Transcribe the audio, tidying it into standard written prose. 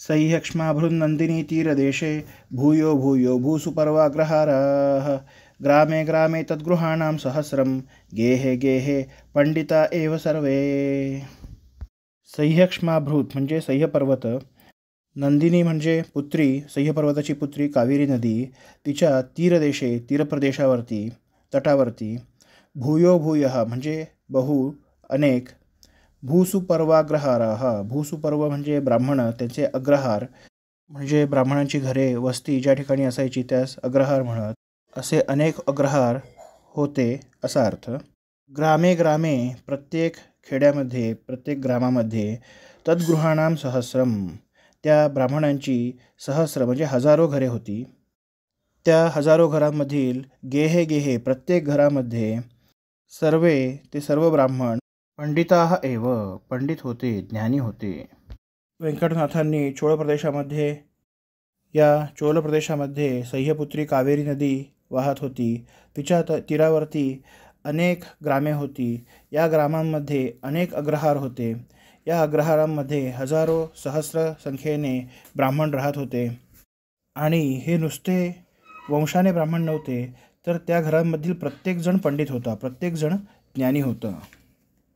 सह्यक्ष्माभृन्नन्दिनी तीरदेशे भूयो भूयो भूसुपर्वाग्रहाराः ग्रामे ग्रामे तद्गृहाणां सहस्रं गेहे गेहे पंडिता एव सर्वे। सह्यक्ष्माभृत म्हणजे सह्यपर्वत, नंदिनी म्हणजे पुत्री, सह्यपर्वताची पुत्री कावेरी नदी, तिच्या तीरदेशे तीरप्रदेशावरती तटावरती, भूयो भूयः म्हणजे बहु अनेक, भूसुपर्वाग्रहाराः भूसुपर्व म्हणजे ब्राह्मण, त्यांचे अग्रहार म्हणजे ब्राह्मणांची घरे वस्ती ज्या ठिकाणी असायची त्यास अग्रहार म्हणत, असे अनेक अग्रहार होते असा अर्थ। ग्रामे ग्रामे प्रत्येक खेड्यामध्ये प्रत्येक ग्रामामध्ये, तद्गृहाणाम सहस्रम त्या ब्राह्मणांची सहस्र म्हणजे हजारो घरे होती, त्या हजारो घरांमधील गेहे गेहे प्रत्येक घरामध्ये सर्वे ते सर्व ब्राह्मण पंडिताः एव पंडित होते, ज्ञानी होते। व्यंकटनाथांनी चोळ प्रदेशामध्ये चोल प्रदेशामध्ये सह्यपुत्री कावेरी नदी वाहत होती, तिच्या तीरावरती अनेक ग्रामे होती, या ग्रामांमध्ये अनेक अग्रहार होते, या अग्रहारांमध्ये हजारो सहस्र संख्येने ब्राह्मण राहत होते। आणि हे नुसते वंशाने ब्राह्मण नव्हते, तर त्या घरांमधील प्रत्येकजण पंडित होता, प्रत्येकजण ज्ञानी होता।